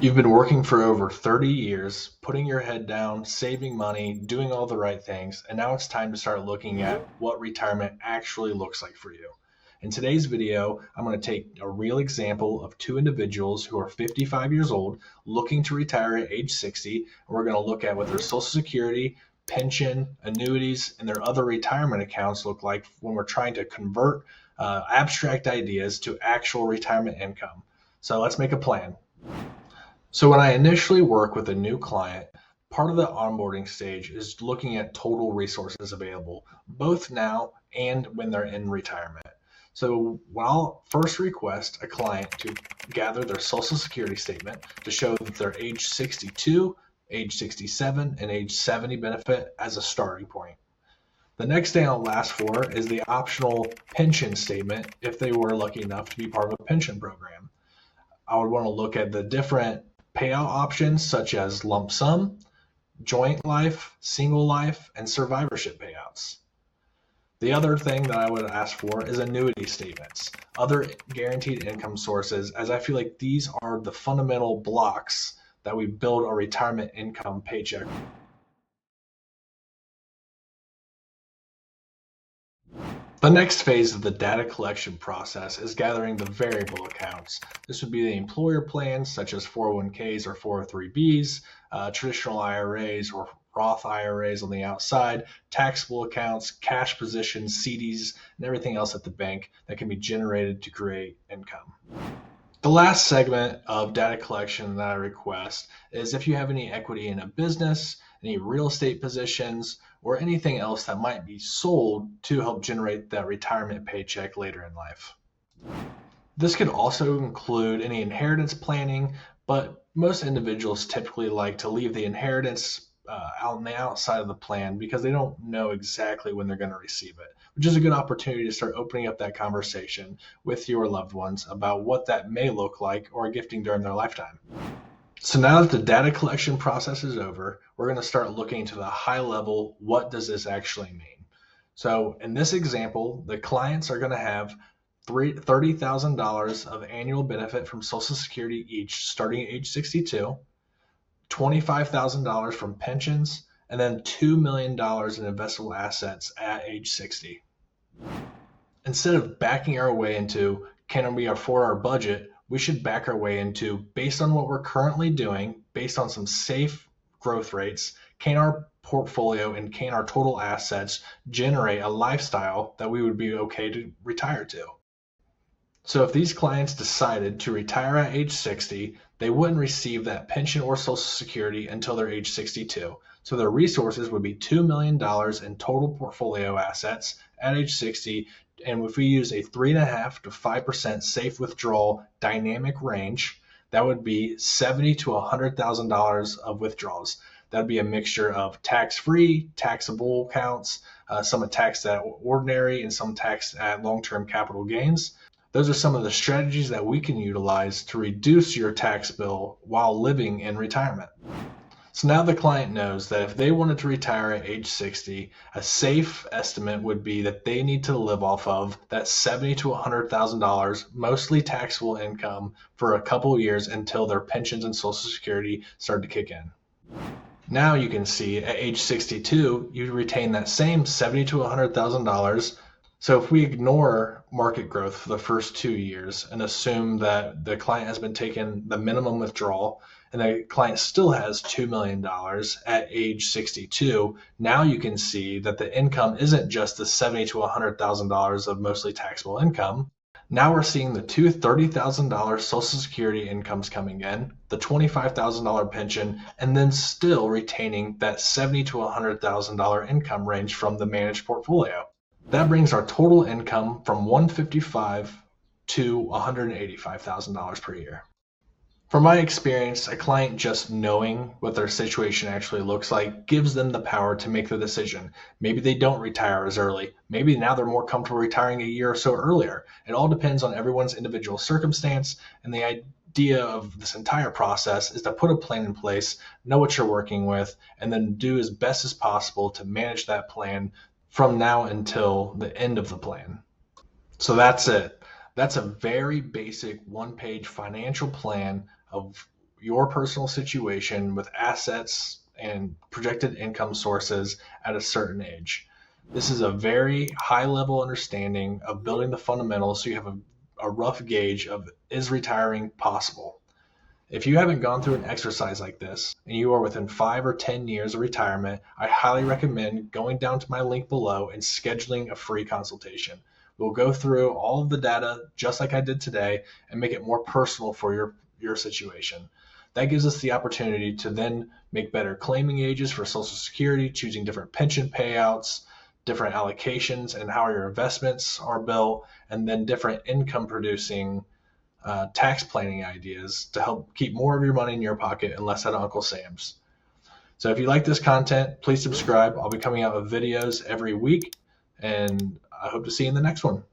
You've been working for over 30 years, putting your head down, saving money, doing all the right things, and now it's time to start looking at what retirement actually looks like for you. In today's video, I'm going to take a real example of two individuals who are 55 years old looking to retire at age 60, and we're going to look at what their Social Security, pension, annuities, and their other retirement accounts look like when we're trying to convert abstract ideas to actual retirement income. So let's make a plan. So when I initially work with a new client, part of the onboarding stage is looking at total resources available, both now and when they're in retirement. So I'll first request a client to gather their Social Security statement to show that they're age 62, age 67, and age 70 benefit as a starting point. The next thing I'll ask for is the optional pension statement if they were lucky enough to be part of a pension program. I would want to look at the different payout options such as lump sum, joint life, single life, and survivorship payouts. The other thing that I would ask for is annuity statements, other guaranteed income sources, as I feel like these are the fundamental blocks that we build a retirement income paycheck. The next phase of the data collection process is gathering the variable accounts. This would be the employer plans such as 401ks or 403bs, traditional IRAs or Roth IRAs on the outside, taxable accounts, cash positions, CDs, and everything else at the bank that can be generated to create income. The last segment of data collection that I request is if you have any equity in a business, any real estate positions, or anything else that might be sold to help generate that retirement paycheck later in life. This could also include any inheritance planning, but most individuals typically like to leave the inheritance out on the outside of the plan because they don't know exactly when they're going to receive it, which is a good opportunity to start opening up that conversation with your loved ones about what that may look like or gifting during their lifetime. So now that the data collection process is over, we're going to start looking into the high level, what does this actually mean? So in this example, the clients are going to have $30,000 of annual benefit from Social Security each starting at age 62, $25,000 from pensions, and then $2 million in investable assets at age 60. Instead of backing our way into, can we afford our budget, we should back our way into, based on what we're currently doing, based on some safe growth rates, can our portfolio and can our total assets generate a lifestyle that we would be okay to retire to? So if these clients decided to retire at age 60, they wouldn't receive that pension or Social Security until they're age 62. So their resources would be $2 million in total portfolio assets at age 60. And if we use a 3.5% to 5% safe withdrawal dynamic range, that would be $70,000 to $100,000 of withdrawals. That would be a mixture of tax-free, taxable accounts, some are taxed at ordinary and some taxed at long-term capital gains. Those are some of the strategies that we can utilize to reduce your tax bill while living in retirement. So now the client knows that if they wanted to retire at age 60, a safe estimate would be that they need to live off of that $70,000 to $100,000, mostly taxable income, for a couple of years until their pensions and Social Security start to kick in. Now you can see at age 62, you retain that same $70,000 to $100,000. So if we ignore market growth for the first 2 years and assume that the client has been taking the minimum withdrawal and the client still has $2 million at age 62, now you can see that the income isn't just the $70,000 to $100,000 of mostly taxable income. Now we're seeing the two $30,000 Social Security incomes coming in, the $25,000 pension, and then still retaining that $70,000 to $100,000 income range from the managed portfolio. That brings our total income from $155,000 to $185,000 per year. From my experience, a client just knowing what their situation actually looks like gives them the power to make the decision. Maybe they don't retire as early. Maybe now they're more comfortable retiring a year or so earlier. It all depends on everyone's individual circumstance, and the idea of this entire process is to put a plan in place, know what you're working with, and then do as best as possible to manage that plan from now until the end of the plan. So that's it. That's a very basic one-page financial plan of your personal situation with assets and projected income sources at a certain age. This is a very high level understanding of building the fundamentals so you have a rough gauge of, is retiring possible? If you haven't gone through an exercise like this and you are within 5 or 10 years of retirement, I highly recommend going down to my link below and scheduling a free consultation. We'll go through all of the data just like I did today and make it more personal for your situation. That gives us the opportunity to then make better claiming ages for Social Security, choosing different pension payouts, different allocations, and how your investments are built, and then different income producing tax planning ideas to help keep more of your money in your pocket and less at Uncle Sam's. So if you like this content, please subscribe. I'll be coming out with videos every week, and I hope to see you in the next one.